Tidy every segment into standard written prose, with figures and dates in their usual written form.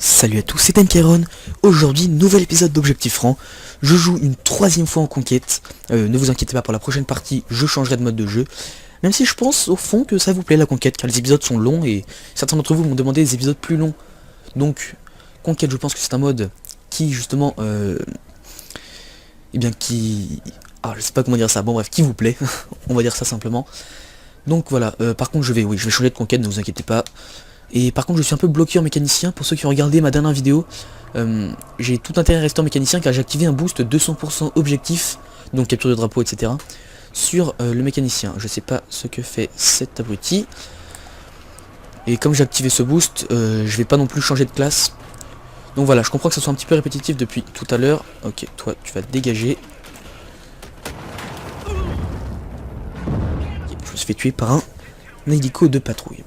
Salut à tous, c'est Tenkeron. Aujourd'hui, nouvel épisode d'Objectif Franc. Je joue une troisième fois en conquête. Ne vous inquiétez pas, pour la prochaine partie, je changerai de mode de jeu. Même si je pense au fond que ça vous plaît la conquête, car les épisodes sont longs et certains d'entre vous m'ont demandé des épisodes plus longs. Donc, conquête, je pense que c'est un mode qui justement, je sais pas comment dire ça. Bon bref, qui vous plaît. On va dire ça simplement. Donc voilà. Par contre, je vais changer de conquête, ne vous inquiétez pas. Et par contre je suis un peu bloqué en mécanicien. Pour ceux qui ont regardé ma dernière vidéo, j'ai tout intérêt à rester en mécanicien car j'ai activé un boost 200% objectif, donc capture de drapeau etc. sur le mécanicien. Je sais pas ce que fait cet abruti. Et comme j'ai activé ce boost, je vais pas non plus changer de classe. Donc voilà, je comprends que ça soit un petit peu répétitif depuis tout à l'heure. Ok, toi tu vas te dégager. Okay, je me suis fait tuer par un hélico de patrouille.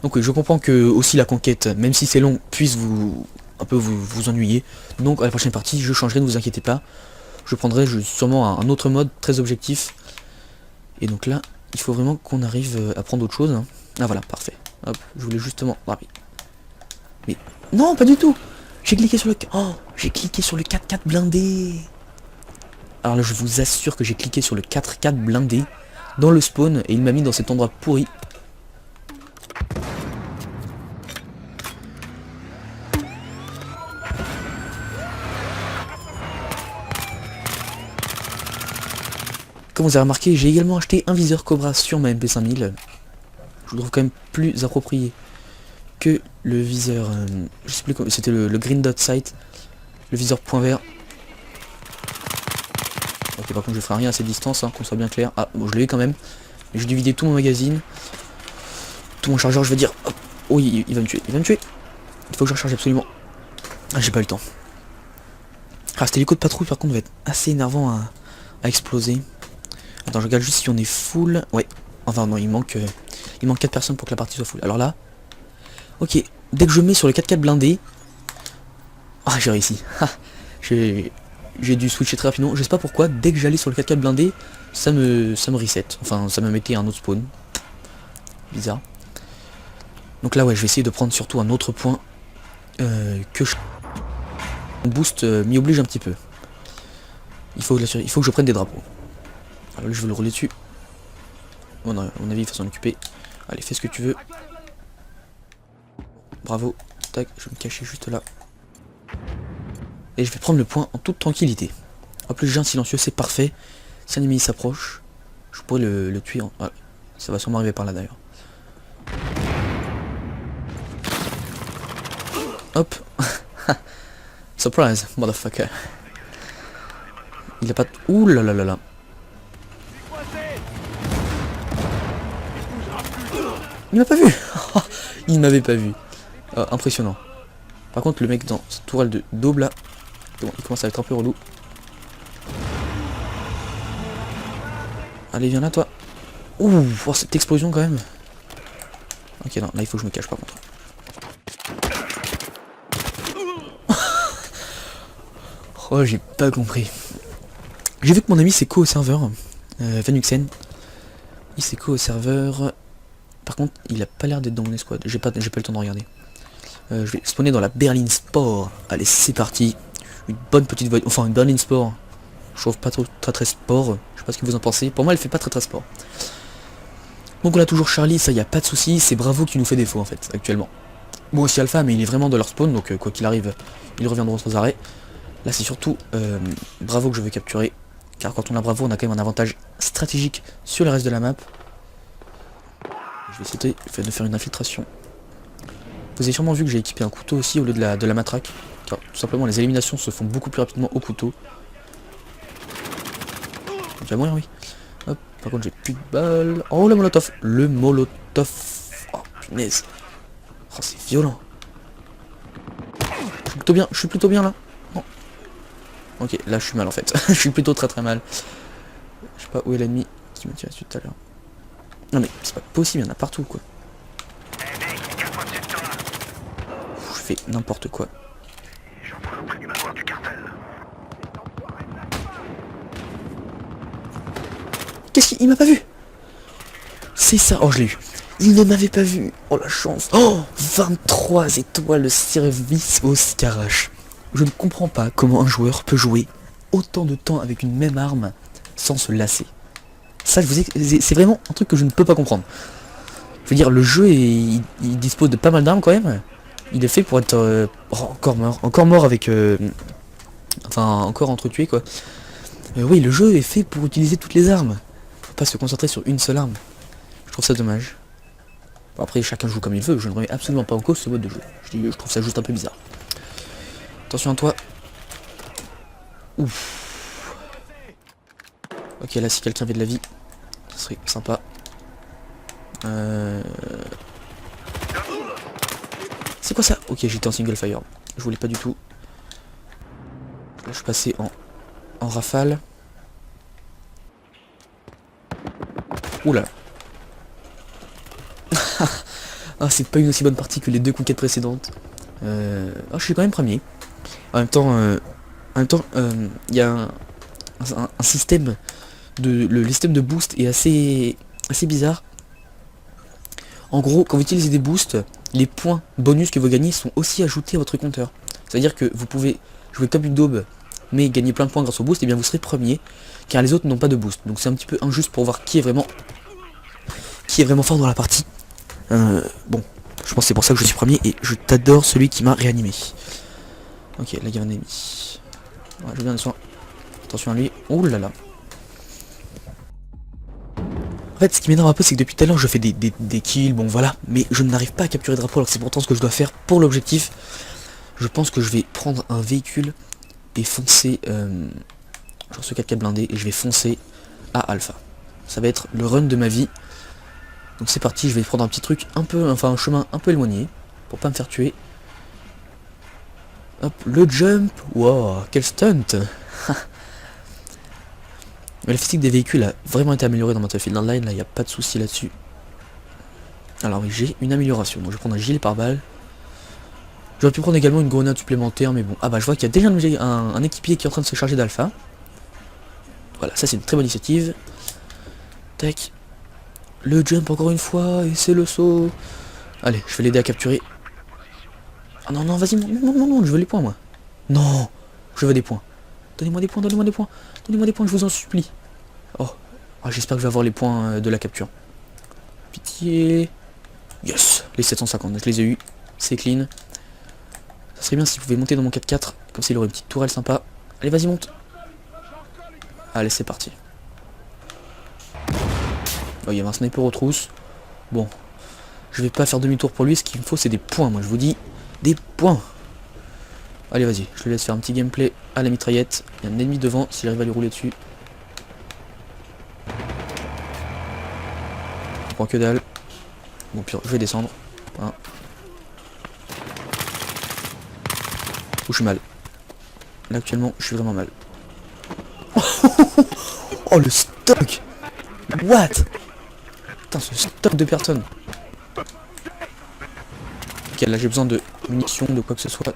Donc oui, je comprends que aussi la conquête, même si c'est long, puisse vous ennuyer. Donc à la prochaine partie, je changerai, ne vous inquiétez pas. Je prendrai sûrement un autre mode très objectif. Et donc là, il faut vraiment qu'on arrive à prendre autre chose. Hein. Ah voilà, parfait. Hop, je voulais justement... Ah oui. Mais non, pas du tout. J'ai cliqué sur le... Oh, j'ai cliqué sur le 4x4 blindé. Alors là, je vous assure que j'ai cliqué sur le 4x4 blindé dans le spawn et il m'a mis dans cet endroit pourri. Comme vous avez remarqué, j'ai également acheté un viseur Cobra sur ma MP5000. Je le trouve quand même plus approprié que le viseur... je sais plus comment... C'était le Green Dot Sight. Le viseur point vert. Ok, par contre je ferai rien à cette distance, hein, qu'on soit bien clair. Ah, bon, je l'ai eu quand même. Mais j'ai dû vider tout mon magazine. Tout mon chargeur, je veux dire. Hop. Oh, il va me tuer, il va me tuer. Il faut que je recharge absolument. Ah, j'ai pas eu le temps. Ah, cet hélico de patrouille par contre va être assez énervant à exploser. Attends, je regarde juste si on est full. Ouais. Enfin non, il manque 4 personnes pour que la partie soit full. Alors là. Ok. Dès que je mets sur le 4x4 blindé. Ah, j'ai réussi. J'ai dû switcher très rapidement. Je sais pas pourquoi. Dès que j'allais sur le 4x4 blindé, ça me reset. Enfin, ça me mettait un autre spawn. Bizarre. Donc là, ouais, je vais essayer de prendre surtout un autre point. Que je... Mon boost m'y oblige un petit peu. Il faut que je prenne des drapeaux. Alors là, je vais le rouler dessus. Bon, non, à mon avis, il faut s'en occuper. Allez, fais ce que tu veux. Bravo. Tac, je vais me cacher juste là. Et je vais prendre le point en toute tranquillité. Hop, le géant silencieux, c'est parfait. Si un ennemi s'approche, je pourrais le tuer. Ouais, ça va sûrement arriver par là d'ailleurs. Hop. Surprise, motherfucker. Il a pas... Ouh là là là là. Il m'a pas vu. Il m'avait pas vu. Impressionnant. Par contre, le mec dans cette tourelle de daube là, bon, il commence à être un peu relou. Allez, viens là, toi. Ouh, oh, cette explosion quand même. Ok, non, là il faut que je me cache par contre. Oh, j'ai pas compris. J'ai vu que mon ami c'est co au serveur, Venuxen. Il c'est co au serveur. Par contre, il a pas l'air d'être dans mon escouade. J'ai pas le temps de regarder. Je vais spawner dans la Berlin Sport. Allez, c'est parti. Une bonne petite voie. Enfin, une Berlin Sport. Je trouve pas très sport. Je sais pas ce que vous en pensez. Pour moi, elle fait pas très sport. Donc on a toujours Charlie, ça y a pas de souci. C'est Bravo qui nous fait défaut en fait, actuellement. Bon, aussi Alpha, mais il est vraiment de leur spawn. Donc quoi qu'il arrive, ils reviendront sans arrêt. Là, c'est surtout Bravo que je veux capturer. Car quand on a Bravo, on a quand même un avantage stratégique sur le reste de la map. Je vais essayer de faire une infiltration. Vous avez sûrement vu que j'ai équipé un couteau aussi au lieu de la matraque. Car tout simplement les éliminations se font beaucoup plus rapidement au couteau. Tu vas mourir, oui. Hop, par contre j'ai plus de balles. Oh le molotov. Le molotov. Oh punaise. Oh c'est violent. Je suis plutôt bien là. Non. Ok, là je suis mal en fait. Je suis plutôt très mal. Je sais pas où est l'ennemi qui me tire dessus tout à l'heure. Non mais c'est pas possible, il y en a partout quoi. Je fais n'importe quoi. Qu'est-ce qu'il m'a pas vu? C'est ça. Oh je l'ai eu. Il ne m'avait pas vu. Oh la chance. Oh, 23 étoiles de service au Scarache. Je ne comprends pas comment un joueur peut jouer autant de temps avec une même arme sans se lasser. Ça, je vous c'est vraiment un truc que je ne peux pas comprendre. Je veux dire, le jeu, il dispose de pas mal d'armes quand même. Il est fait pour être encore mort avec... enfin, encore entretué quoi. Oui, le jeu est fait pour utiliser toutes les armes. Faut pas se concentrer sur une seule arme. Je trouve ça dommage. Bon, après, chacun joue comme il veut. Je ne remets absolument pas en cause ce mode de jeu. Je trouve ça juste un peu bizarre. Attention à toi. Ouf. Ok, là, si quelqu'un avait de la vie, ce serait sympa. C'est quoi ça? Ok, j'étais en single fire. Je voulais pas du tout. Là, je suis passé en rafale. Oula. Ah, c'est pas une aussi bonne partie que les deux conquêtes précédentes. Oh, je suis quand même premier. En même temps, il y a un système le système de boost est assez bizarre. En gros, quand vous utilisez des boosts, les points bonus que vous gagnez sont aussi ajoutés à votre compteur. C'est-à-dire que vous pouvez jouer comme une daube, mais gagner plein de points grâce au boost, et bien vous serez premier, car les autres n'ont pas de boost. Donc c'est un petit peu injuste pour voir qui est vraiment fort dans la partie. Bon, je pense que c'est pour ça que je suis premier, et je t'adore celui qui m'a réanimé. Ok, là il y a un ennemi. Ouais, j'ai bien des soins. Attention à lui. Ouh là là. En fait, ce qui m'énerve un peu, c'est que depuis tout à l'heure, je fais des kills, bon voilà, mais je n'arrive pas à capturer le drapeau, alors que c'est pourtant ce que je dois faire pour l'objectif. Je pense que je vais prendre un véhicule et foncer, genre ce 4x4 blindé, et je vais foncer à Alpha. Ça va être le run de ma vie. Donc c'est parti, je vais prendre un petit truc un peu, enfin un chemin un peu éloigné, pour pas me faire tuer. Hop, le jump, wow, quel stunt. Mais la physique des véhicules a vraiment été améliorée dans Battlefield Online, là il n'y a pas de souci là-dessus. Alors oui, j'ai une amélioration, donc je vais prendre un gilet pare-balles. J'aurais pu prendre également une grenade supplémentaire, mais bon. Ah bah je vois qu'il y a déjà un équipier qui est en train de se charger d'Alpha. Voilà, ça c'est une très bonne initiative. Tac. Le jump encore une fois, et c'est le saut. Allez, je vais l'aider à capturer. Ah non, non, vas-y, non, je veux les points moi. Non, je veux des points. Donnez-moi des points, donnez-moi des points. Donnez-moi des points, je vous en supplie. Oh, ah, j'espère que je vais avoir les points de la capture. Pitié. Yes, les 750, je les ai eu. C'est clean. Ça serait bien si vous pouvez monter dans mon 4x4. Comme ça il aurait une petite tourelle sympa. Allez, vas-y, monte. Allez, c'est parti. Oh, il y avait un sniper aux trousses. Bon, je vais pas faire demi-tour pour lui. Ce qu'il me faut, c'est des points. Moi, je vous dis, des points. Allez, vas-y, je le laisse faire un petit gameplay à la mitraillette. Il y a un ennemi devant, si j'arrive à lui rouler dessus. Je prends que dalle. Bon, pire, je vais descendre. Hein. Oh, je suis mal. Là, actuellement, je suis vraiment mal. Oh, le stock. What? Putain, ce stock de personnes. Ok, là, j'ai besoin de munitions, de quoi que ce soit.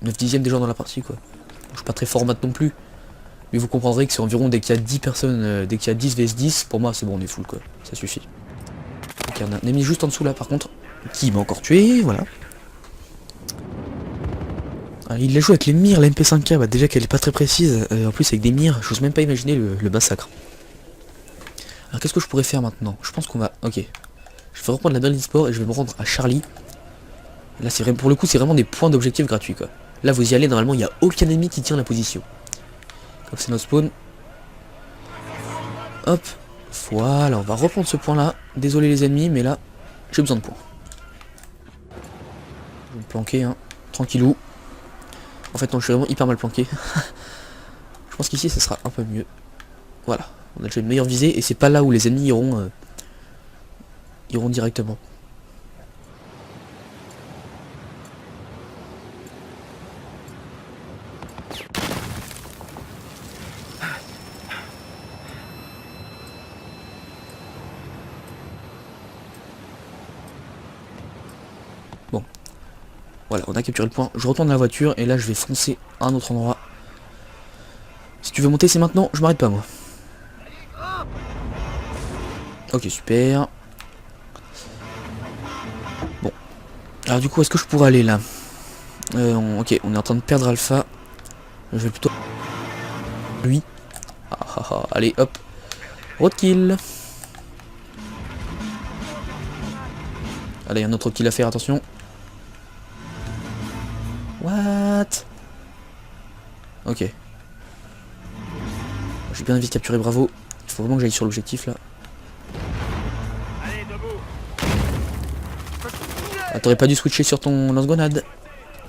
Neuf dixièmes des gens dans la partie, quoi. Je suis pas très format non plus. Mais vous comprendrez que c'est environ dès qu'il y a 10 personnes, dès qu'il y a 10 vs 10, pour moi c'est bon, on est full quoi, ça suffit. Ok, on a un ennemi juste en dessous là par contre, qui m'a encore tué, voilà. Ah, il la joue avec les mires, la MP5K, bah, déjà qu'elle est pas très précise, en plus avec des mires, j'ose même pas imaginer le massacre. Alors qu'est-ce que je pourrais faire maintenant? Je pense qu'on va... Ok. Je vais reprendre la Berlin Sport et je vais me rendre à Charlie. Là c'est vraiment, pour le coup c'est vraiment des points d'objectif gratuits quoi. Là vous y allez, normalement il n'y a aucun ennemi qui tient la position. Comme c'est notre spawn. Hop. Voilà, on va reprendre ce point là. Désolé les ennemis, mais là, j'ai besoin de points. Je vais me planquer, hein. Tranquillou. En fait non, je suis vraiment hyper mal planqué. Je pense qu'ici ça sera un peu mieux. Voilà, on a déjà une meilleure visée et c'est pas là où les ennemis iront directement. Bon, voilà, on a capturé le point. Je retourne à la voiture et là je vais foncer à un autre endroit. Si tu veux monter, c'est maintenant, je m'arrête pas moi. Ok, super. Bon. Alors du coup, est-ce que je pourrais aller là? Ok, on est en train de perdre Alpha. Je vais plutôt... Lui. Ah, ah, ah. Allez, hop. Roadkill. Allez, un autre kill à faire, attention. What? Ok. J'ai bien envie de capturer Bravo. Il faut vraiment que j'aille sur l'objectif là. Ah, t'aurais pas dû switcher sur ton lance-grenade.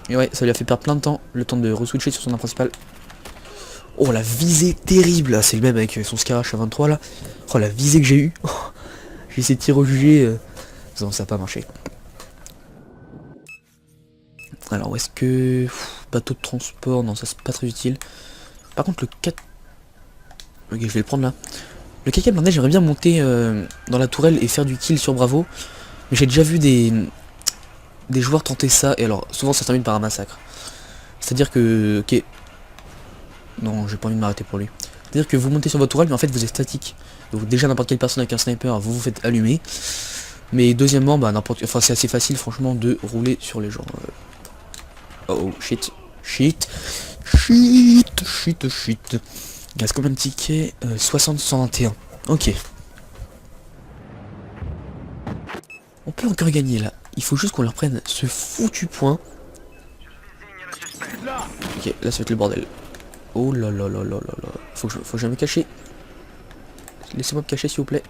Et ouais, ça lui a fait perdre plein de temps. Le temps de re-switcher sur son arme principale. Oh, la visée terrible. C'est le même avec son Scarache à 23 là. Oh, la visée que j'ai eue. J'ai essayé de tirer au jugé. Non, ça n'a pas marché. Alors, où est-ce que... bateau de transport, non, ça c'est pas très utile. Par contre, le 4... Ok, je vais le prendre là. Le 4 blindé, j'aimerais bien monter dans la tourelle et faire du kill sur Bravo. Mais j'ai déjà vu des joueurs tenter ça, et alors, souvent ça se termine par un massacre. C'est-à-dire que... Ok. Non, j'ai pas envie de m'arrêter pour lui. C'est-à-dire que vous montez sur votre tourelle, mais en fait vous êtes statique. Donc déjà n'importe quelle personne avec un sniper, vous vous faites allumer. Mais deuxièmement, bah n'importe... Enfin, c'est assez facile, franchement, de rouler sur les gens. Oh, shit. Shit. Shit. Shit. Shit. Il reste combien de tickets 60-121. Ok. On peut encore gagner là. Il faut juste qu'on leur prenne ce foutu point. Ok, là ça va être le bordel. Oh là là là là là là. Faut que je me cache. Laissez-moi me cacher s'il vous plaît.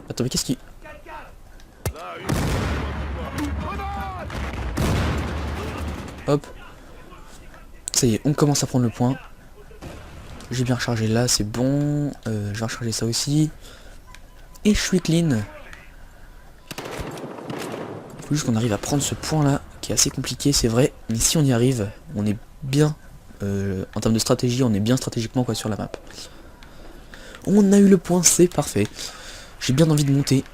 Attends, mais qu'est-ce qui... Hop. Ça y est, on commence à prendre le point. J'ai bien rechargé là, c'est bon. Je vais recharger ça aussi. Et je suis clean. Il faut juste qu'on arrive à prendre ce point là, qui est assez compliqué, c'est vrai. Mais si on y arrive, on est bien. En termes de stratégie, on est bien stratégiquement quoi sur la map. On a eu le point, c'est parfait. J'ai bien envie de monter.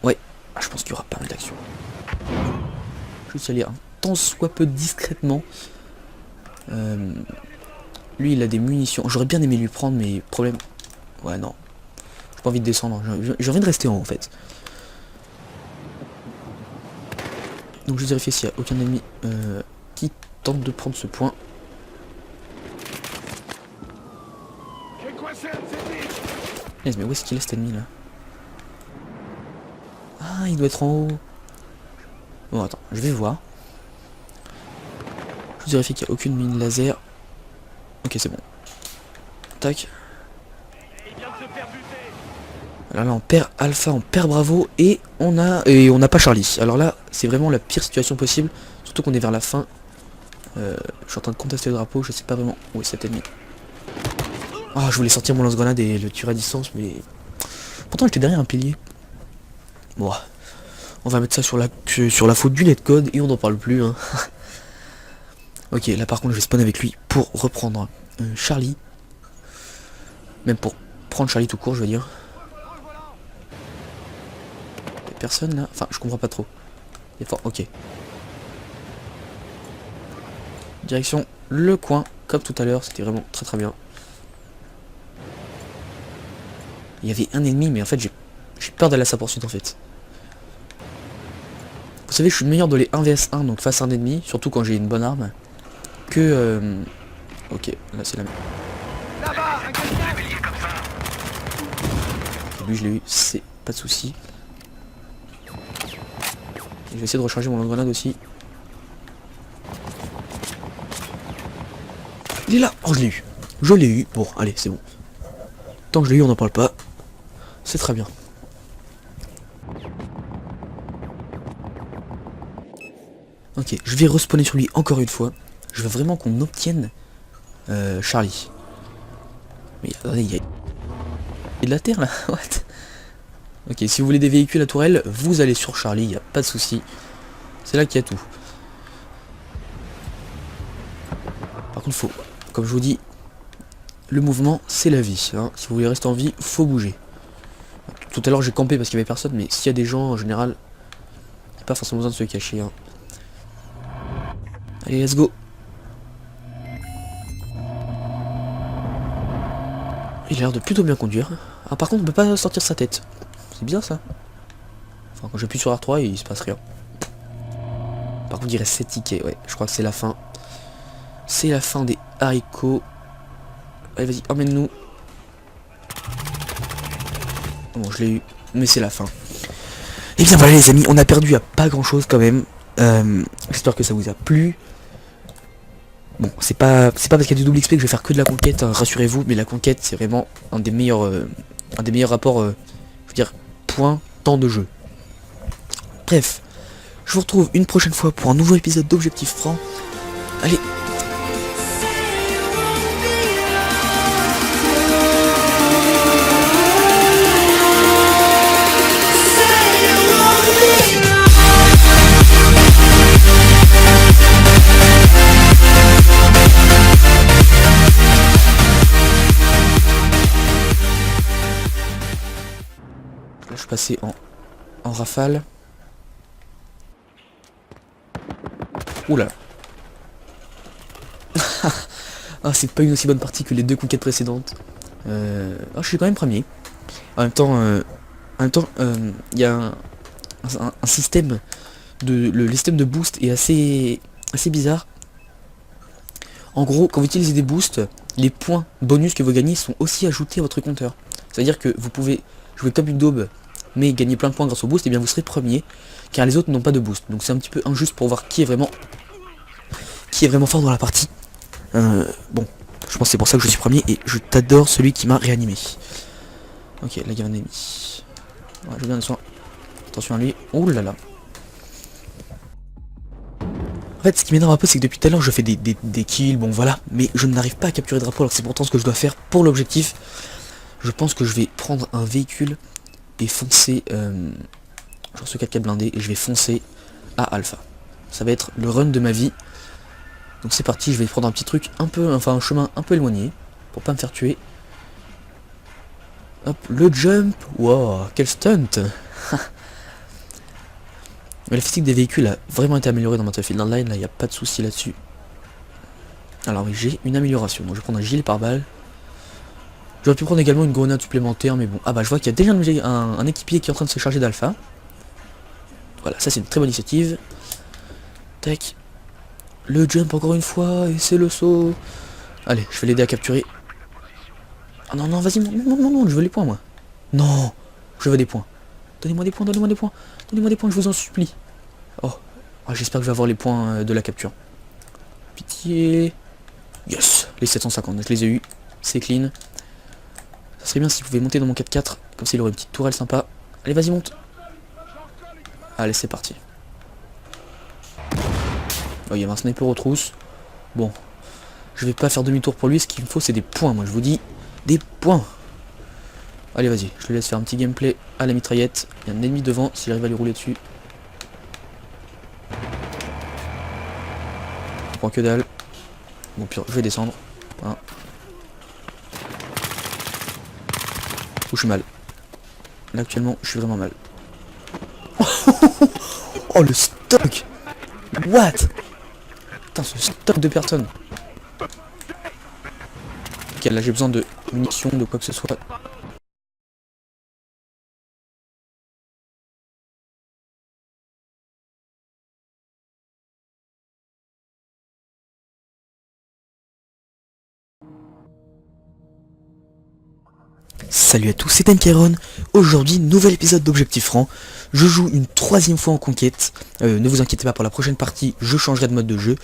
Ouais, je pense qu'il y aura pas mal d'actions. Juste aller un tant soit peu discrètement. Lui il a des munitions. J'aurais bien aimé lui prendre, mais problème. Ouais non. J'ai pas envie de descendre. J'ai envie de rester en fait. Donc je vais vérifier s'il n'y a aucun ennemi qui tente de prendre ce point. Mais où est-ce qu'il est cet ennemi là? Ah, il doit être en haut. Bon attends, je vais voir. Je vérifie qu'il n'y a aucune mine laser. Ok, c'est bon. Tac. Alors là on perd Alpha, on perd Bravo et on n'a pas Charlie. Alors là c'est vraiment la pire situation possible. Surtout qu'on est vers la fin. Je suis en train de contester le drapeau, je sais pas vraiment où est cet ennemi. Ah, je voulais sortir mon lance-grenade et le tuer à distance, mais... Pourtant j'étais derrière un pilier. Bon, on va mettre ça sur la faute du netcode et on n'en parle plus. Hein. Ok, là par contre je vais spawn avec lui pour reprendre Charlie. Même pour prendre Charlie tout court, je veux dire. Y'a personne là. Enfin, je comprends pas trop. Ok. Direction le coin, comme tout à l'heure, c'était vraiment très très bien. Il y avait un ennemi, mais en fait j'ai peur d'aller à sa poursuite en fait. Vous savez, je suis meilleur de les 1 vs 1, donc face à un ennemi, surtout quand j'ai une bonne arme, que... Ok, là c'est la même. Lui je l'ai eu, c'est pas de souci. Je vais essayer de recharger mon lance-grenade aussi. Il est là. Oh, je l'ai eu. Je l'ai eu. Bon, allez, c'est bon. Tant que je l'ai eu, on n'en parle pas. C'est très bien. Ok, je vais respawner sur lui encore une fois. Je veux vraiment qu'on obtienne Charlie. Mais attendez, il y a de la terre là. What? Ok, si vous voulez des véhicules à tourelle, vous allez sur Charlie, il n'y a pas de souci. C'est là qu'il y a tout. Par contre, faut, comme je vous dis, le mouvement, c'est la vie. Hein. Si vous voulez rester en vie, faut bouger. Tout à l'heure, j'ai campé parce qu'il n'y avait personne, mais s'il y a des gens, en général, il n'y a pas forcément besoin de se cacher. Hein. Allez, let's go. Il a l'air de plutôt bien conduire. Ah, par contre, on peut pas sortir sa tête. C'est bien ça. Enfin, quand j'appuie sur R3, il se passe rien. Par contre, il reste 7 tickets. Ouais, je crois que c'est la fin. C'est la fin des haricots. Allez, vas-y, emmène-nous. Bon, je l'ai eu, mais c'est la fin. Et bien voilà les amis, on a perdu à pas grand chose quand même. J'espère que ça vous a plu. Bon, c'est pas parce qu'il y a du double XP que je vais faire que de la conquête, hein, rassurez-vous, mais la conquête c'est vraiment un des meilleurs rapports, je veux dire, point, temps de jeu. Bref, je vous retrouve une prochaine fois pour un nouveau épisode d'Objectif Franc. Allez. Là, je suis passé en rafale. Oula. Ah, c'est pas une aussi bonne partie que les 2 conquêtes précédentes. Ah, je suis quand même premier. En même temps, il y a un système le système de boost est assez bizarre. En gros, quand vous utilisez des boosts, les points bonus que vous gagnez sont aussi ajoutés à votre compteur. C'est-à-dire que vous pouvez jouer comme une daube, mais gagner plein de points grâce au boost, et bien vous serez premier, car les autres n'ont pas de boost. Donc c'est un petit peu injuste pour voir qui est vraiment fort dans la partie. Bon, je pense que c'est pour ça que je suis premier, et je t'adore celui qui m'a réanimé. Ok, là il y a un ennemi. Ouais, je veux bien le soin. Attention à lui. Ouh là là. En fait, ce qui m'énerve un peu, c'est que depuis tout à l'heure, je fais des kills, bon voilà, mais je n'arrive pas à capturer le drapeau, alors c'est pourtant ce que je dois faire pour l'objectif. Je pense que je vais prendre un véhicule et foncer, genre ce 4x4 blindé, et je vais foncer à Alpha. Ça va être le run de ma vie. Donc c'est parti, je vais prendre un petit truc un peu, enfin un chemin un peu éloigné, pour pas me faire tuer. Hop, le jump, wow, quel stunt. Mais la physique des véhicules a vraiment été améliorée dans Battlefield Online, là il n'y a pas de souci là-dessus. Alors oui, j'ai une amélioration, donc je vais prendre un gilet pare-balles. J'aurais pu prendre également une grenade supplémentaire, mais bon. Ah bah je vois qu'il y a déjà un équipier qui est en train de se charger d'Alpha. Voilà, ça c'est une très bonne initiative. Tac. Le jump encore une fois, et c'est le saut. Allez, je vais l'aider à capturer. Ah non, non, vas-y, non, je veux les points moi. Non, je veux des points. Donnez-moi des points, donnez-moi des points. Donnez-moi des points, je vous en supplie. Oh, ah, j'espère que je vais avoir les points de la capture. Pitié. Yes, les 750, je les ai eu. C'est clean. Ça serait bien si vous pouvez monter dans mon 4x4. Comme ça il aurait une petite tourelle sympa. Allez, vas-y, monte. Allez, c'est parti. Oh, il y avait un sniper aux trousses. Bon, je vais pas faire demi-tour pour lui. Ce qu'il me faut, c'est des points. Moi, je vous dis, des points. Allez, vas-y, je le laisse faire un petit gameplay à la mitraillette. Il y a un ennemi devant, si j'arrive à lui rouler dessus. Je prends que dalle. Bon, pire, je vais descendre. Hein. Ouh, je suis mal. Là, actuellement, je suis vraiment mal. Oh, le stock. What? Putain, ce stock de personnes. Ok, là, j'ai besoin de munitions, de quoi que ce soit. Salut à tous, c'est Tenkeron. Aujourd'hui, nouvel épisode d'Objectif Franc. Je joue une 3e fois en conquête. Ne vous inquiétez pas, pour la prochaine partie, je changerai de mode de jeu.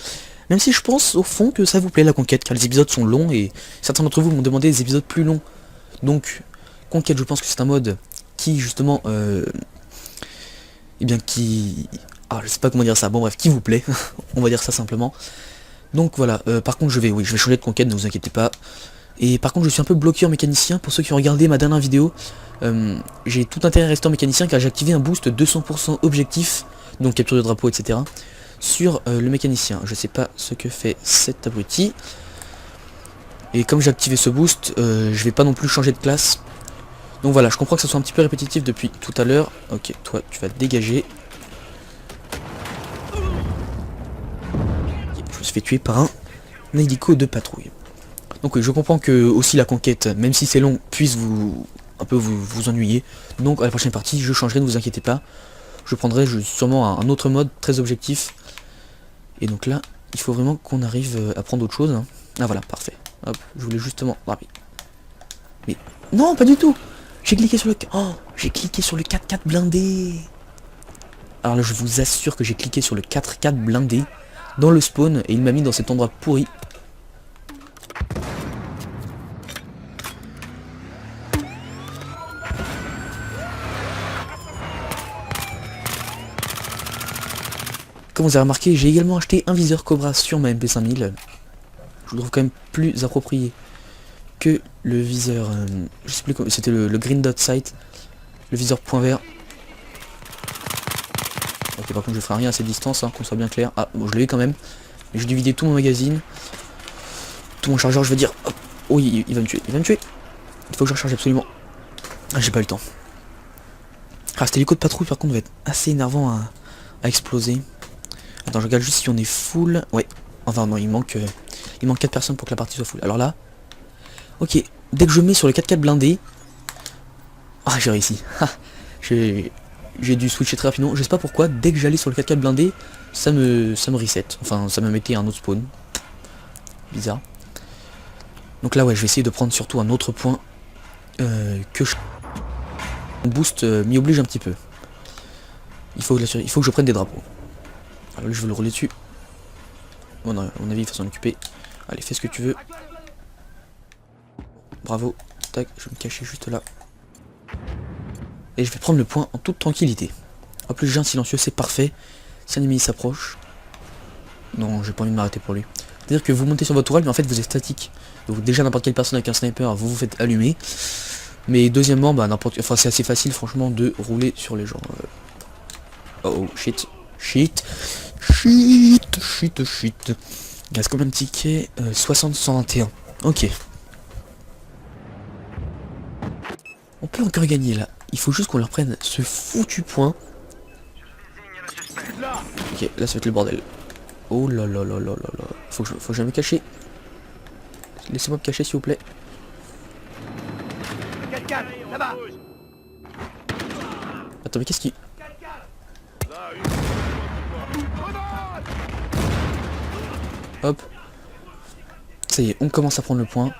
Même si je pense au fond que ça vous plaît la conquête, car les épisodes sont longs et certains d'entre vous m'ont demandé des épisodes plus longs. Donc, conquête, je pense que c'est un mode qui justement, eh bien qui, ah, je sais pas comment dire ça. Bon bref, qui vous plaît, on va dire ça simplement. Donc voilà, par contre je vais changer de conquête, ne vous inquiétez pas. Et par contre je suis un peu bloqué en mécanicien. Pour ceux qui ont regardé ma dernière vidéo, j'ai tout intérêt à rester en mécanicien car j'ai activé un boost 200% objectif, donc capture de drapeau, etc. sur le mécanicien. Je sais pas ce que fait cet abruti. Et comme j'ai activé ce boost, je vais pas non plus changer de classe. Donc voilà, je comprends que ça soit un petit peu répétitif depuis tout à l'heure. Ok, toi tu vas te dégager. Je me suis fait tuer par un hélico de patrouille. Donc oui, je comprends que aussi la conquête, même si c'est long, puisse vous vous ennuyer. Donc à la prochaine partie, je changerai, ne vous inquiétez pas. Je prendrai sûrement un autre mode très objectif. Et donc là, il faut vraiment qu'on arrive à prendre autre chose. Hein. Ah voilà, parfait. Hop, je voulais justement... Ah, mais non, pas du tout. J'ai cliqué sur le... Oh, j'ai cliqué sur le 4x4 blindé. Alors là, je vous assure que j'ai cliqué sur le 4x4 blindé dans le spawn et il m'a mis dans cet endroit pourri. Comme vous avez remarqué, j'ai également acheté un viseur Cobra sur ma MP5000. Je le trouve quand même plus approprié que le viseur... je sais plus comment... C'était le Green Dot Sight. Le viseur point vert. Ok, par contre je ferai rien à cette distance, hein, qu'on soit bien clair. Ah, bon, je l'ai eu quand même. Mais j'ai dû vider tout mon magazine. Tout mon chargeur, je veux dire. Hop. Oh, il va me tuer, il va me tuer. Il faut que je recharge absolument. Ah, j'ai pas eu le temps. Ah, cet hélico de patrouille par contre va être assez énervant à exploser. Attends, je regarde juste si on est full. Ouais. Enfin non, il manque 4 personnes pour que la partie soit full. Alors là. Ok. Dès que je mets sur le 4x4 blindé. Ah, j'ai réussi. J'ai dû switcher très rapidement. Je sais pas pourquoi. Dès que j'allais sur le 4x4 blindé, ça me reset. Enfin, ça me mettait un autre spawn. Bizarre. Donc là, ouais, je vais essayer de prendre surtout un autre point que je... Mon boost m'y oblige un petit peu. Il faut que je prenne des drapeaux. Alors lui, je vais le rouler dessus. Bon, non, à mon avis, il faut s'en occuper. Allez, fais ce que tu veux. Bravo. Tac, je vais me cacher juste là. Et je vais prendre le point en toute tranquillité. En plus, j'ai un silencieux, c'est parfait. Si un ennemi s'approche... Non, j'ai pas envie de m'arrêter pour lui. C'est-à-dire que vous montez sur votre tourelle, mais en fait, vous êtes statique. Donc déjà, n'importe quelle personne avec un sniper, vous vous faites allumer. Mais deuxièmement, bah, enfin, c'est assez facile, franchement, de rouler sur les gens. Oh, shit. Shit. Shit. Shit. Shit. Il reste combien de tickets 60-121. Ok. On peut encore gagner là. Il faut juste qu'on leur prenne ce foutu point. Ok, là ça va être le bordel. Oh là là là là là là. Faut que je me cache. Laissez-moi me cacher s'il vous plaît. Attends, mais qu'est-ce qui... Hop. Ça y est, on commence à prendre le point.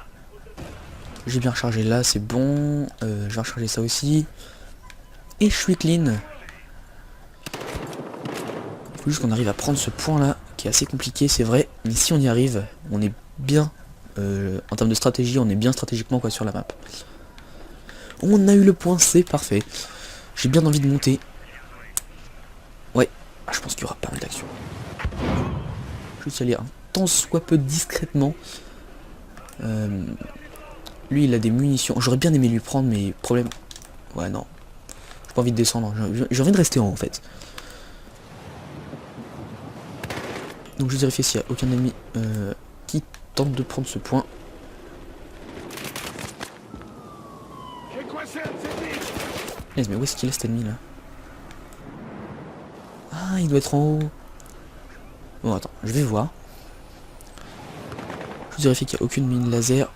J'ai bien rechargé là, c'est bon. Je vais recharger ça aussi. Et je suis clean. Il faut juste qu'on arrive à prendre ce point là, qui est assez compliqué, c'est vrai. Mais si on y arrive, on est bien. En termes de stratégie, on est bien stratégiquement quoi sur la map. On a eu le point, c'est parfait. J'ai bien envie de monter. Ouais, je pense qu'il y aura pas mal d'actions. Juste y aller un tant soit peu discrètement. Lui il a des munitions. J'aurais bien aimé lui prendre mais problème. Ouais non. J'ai pas envie de descendre. J'ai envie de rester en haut en fait. Donc je vérifie s'il n'y a aucun ennemi qui tente de prendre ce point. Mais où est-ce qu'il est cet ennemi là? Ah il doit être en haut. Bon attends, je vais voir. Je vérifie qu'il n'y a aucune mine laser.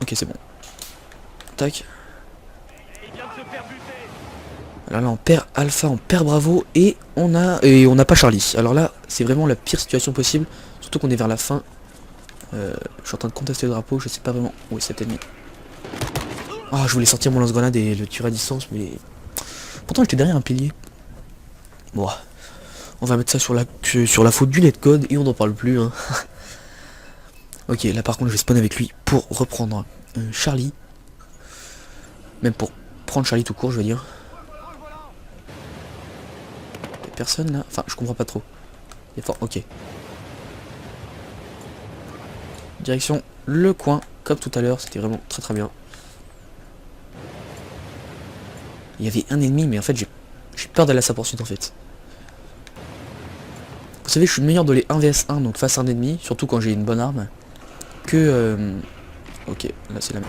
Ok c'est bon. Tac. Alors là on perd Alpha, on perd Bravo et on n'a pas Charlie. Alors là c'est vraiment la pire situation possible. Surtout qu'on est vers la fin. Je suis en train de contester le drapeau, je sais pas vraiment où est cet ennemi. Ah je voulais sortir mon lance-grenade et le tirer à distance mais... Pourtant j'étais derrière un pilier. Bon. On va mettre ça sur la faute du netcode et on n'en parle plus hein. Ok là par contre je vais spawn avec lui pour reprendre Charlie. Même pour prendre Charlie tout court je veux dire. Y'a personne là. Enfin je comprends pas trop. Ok. Direction le coin, comme tout à l'heure, c'était vraiment très très bien. Il y avait un ennemi, mais en fait j'ai peur d'aller à sa poursuite en fait. Vous savez, je suis le meilleur de les 1 vs 1, donc face à un ennemi, surtout quand j'ai une bonne arme, que... Ok, là c'est la même.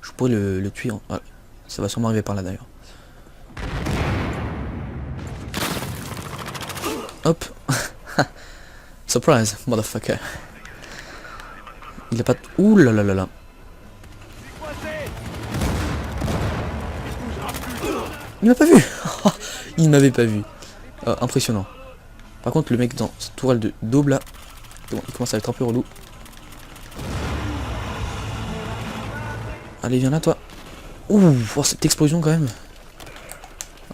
Je pourrais le tuer en... Ah, ça va sûrement arriver par là d'ailleurs. Hop. Surprise, motherfucker. Il a pas... Ouh là là là là. Il m'a pas vu. Il m'avait pas vu. Impressionnant. Par contre, le mec dans cette tourelle de daube là, bon, il commence à être un peu relou. Allez, viens là, toi. Ouh, oh, cette explosion quand même.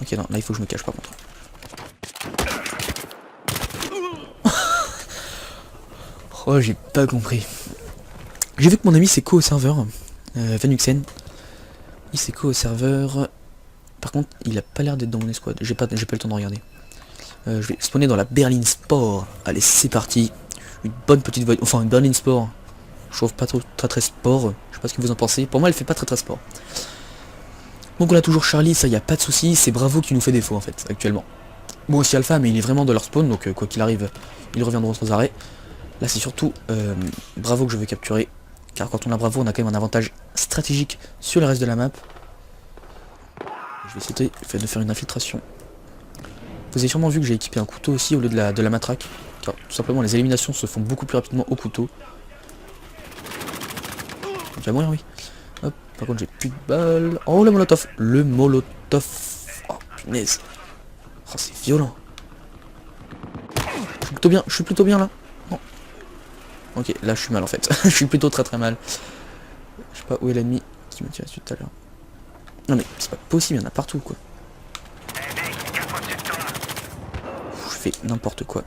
Ok, non, là il faut que je me cache par contre. Oh, j'ai pas compris. J'ai vu que mon ami s'est co au serveur. Venuxen. Il s'est co au serveur. Par contre, il a pas l'air d'être dans mon escouade. J'ai pas le temps de regarder. Je vais spawner dans la Berlin Sport. Allez, c'est parti. Une bonne petite voie. Enfin, une Berlin Sport. Je trouve pas trop très sport. Je sais pas ce que vous en pensez. Pour moi, elle fait pas très sport. Donc on a toujours Charlie, ça y a pas de souci. C'est Bravo qui nous fait défaut en fait, actuellement. Bon, aussi Alpha, mais il est vraiment de leur spawn. Donc quoi qu'il arrive, ils reviendront sans arrêt. Là, c'est surtout Bravo que je veux capturer. Car quand on a Bravo, on a quand même un avantage stratégique sur le reste de la map. Je vais essayer de faire une infiltration. Vous avez sûrement vu que j'ai équipé un couteau aussi au lieu de la matraque. Car tout simplement les éliminations se font beaucoup plus rapidement au couteau. Tu vas mourir, oui. Hop, par contre j'ai plus de balles. Oh le molotov. Le molotov. Oh punaise. Oh c'est violent. Je suis plutôt bien là. Non. Ok, là je suis mal en fait. Je suis plutôt très mal. Je sais pas où est l'ennemi qui me tire dessus tout à l'heure. Non mais c'est pas possible, il y en a partout quoi. Je fais n'importe quoi.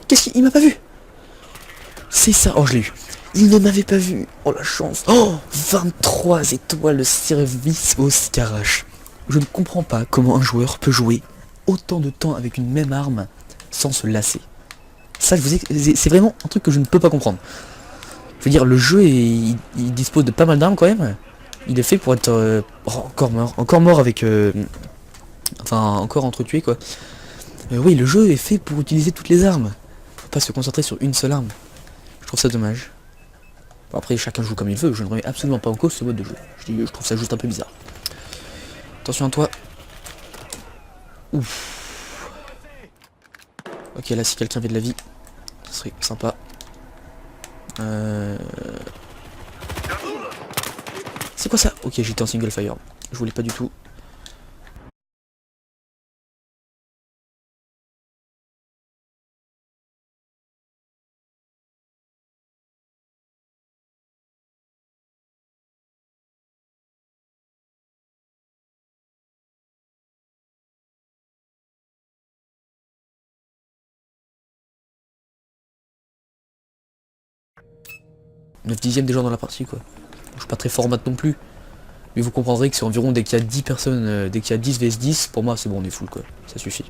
Qu'est-ce qu'il m'a pas vu? C'est ça, oh je l'ai eu. Il ne m'avait pas vu. Oh la chance. Oh 23 étoiles de service au Scarache. Je ne comprends pas comment un joueur peut jouer autant de temps avec une même arme sans se lasser. Ça, je vous ai... c'est vraiment un truc que je ne peux pas comprendre. Je veux dire, le jeu, il dispose de pas mal d'armes quand même. Il est fait pour être encore mort avec... enfin, encore entretué quoi. Oui, le jeu est fait pour utiliser toutes les armes. Faut pas se concentrer sur une seule arme. Je trouve ça dommage. Bon, après, chacun joue comme il veut. Je ne remets absolument pas en cause ce mode de jeu. Je trouve ça juste un peu bizarre. Attention à toi. Ouf. Ok, là, si quelqu'un avait de la vie, ce serait sympa. C'est quoi ça? Ok, j'étais en single fire. Je voulais pas du tout. « 9 dixièmes des gens dans la partie quoi. Je suis pas très format non plus. Mais vous comprendrez que c'est environ dès qu'il y a 10 personnes, dès qu'il y a 10 vs 10, pour moi c'est bon, on est full quoi. Ça suffit.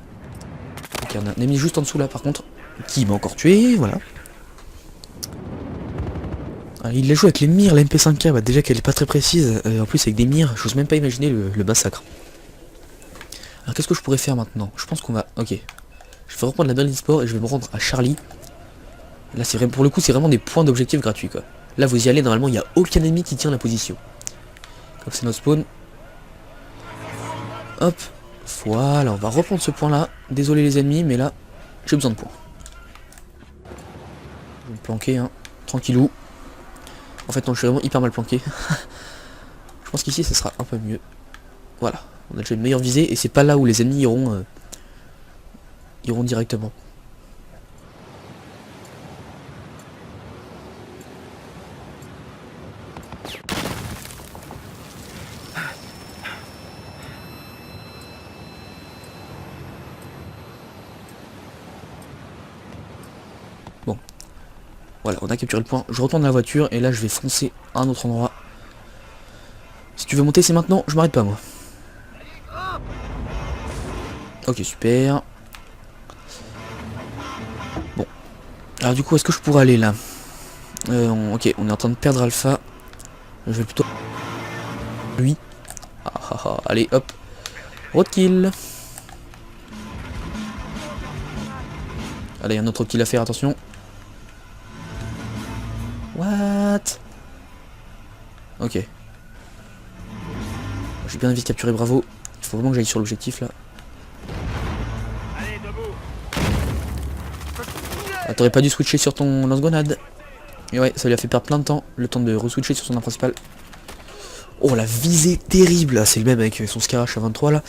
Ok, on a un ennemi juste en dessous là par contre, qui m'a encore tué, voilà. Alors, il la joue avec les mires, la MP5K, bah, déjà qu'elle est pas très précise, en plus avec des mires, j'ose même pas imaginer le massacre. Alors qu'est-ce que je pourrais faire maintenant? Je pense qu'on va... Ok. Je vais reprendre la Berlin Sport et je vais me rendre à Charlie. Là c'est vrai, pour le coup c'est vraiment des points d'objectif gratuits quoi. Là vous y allez, normalement il n'y a aucun ennemi qui tient la position. Comme c'est notre spawn. Hop. Voilà, on va reprendre ce point là. Désolé les ennemis, mais là, j'ai besoin de points. Je vais me planquer, hein. Tranquillou. En fait non, je suis vraiment hyper mal planqué. Je pense qu'ici ça sera un peu mieux. Voilà, on a déjà une meilleure visée et c'est pas là où les ennemis iront directement. Bon. Voilà, on a capturé le point. Je retourne à la voiture et là je vais foncer à un autre endroit. Si tu veux monter, c'est maintenant, je m'arrête pas moi. Ok, super. Bon. Alors du coup, est-ce que je pourrais aller là? Ok, on est en train de perdre Alpha. Je vais plutôt... Lui. Ah, ah, ah. Allez, hop. Roadkill. Allez, un autre kill à faire, attention. What? Ok. J'ai bien envie de capturer Bravo. Il faut vraiment que j'aille sur l'objectif là. Ah, t'aurais pas dû switcher sur ton lance-grenade. Et ouais, ça lui a fait perdre plein de temps. Le temps de re-switcher sur son arme principale. Oh, la visée terrible là. C'est le même avec son Scarache à 23 là.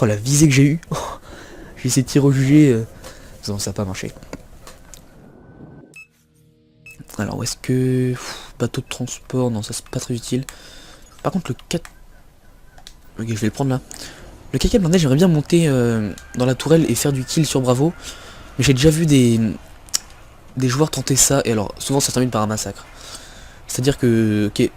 Oh, la visée que j'ai eue. J'ai essayé de tirer au jugé. Non, ça n'a pas marché. Alors, où est-ce que... bateau de transport, non, ça c'est pas très utile. Par contre, le 4... Ok, je vais le prendre là. Le 4 blindé, j'aimerais bien monter dans la tourelle et faire du kill sur Bravo. Mais j'ai déjà vu des joueurs tenter ça, et alors, souvent ça se termine par un massacre. C'est-à-dire que, ok,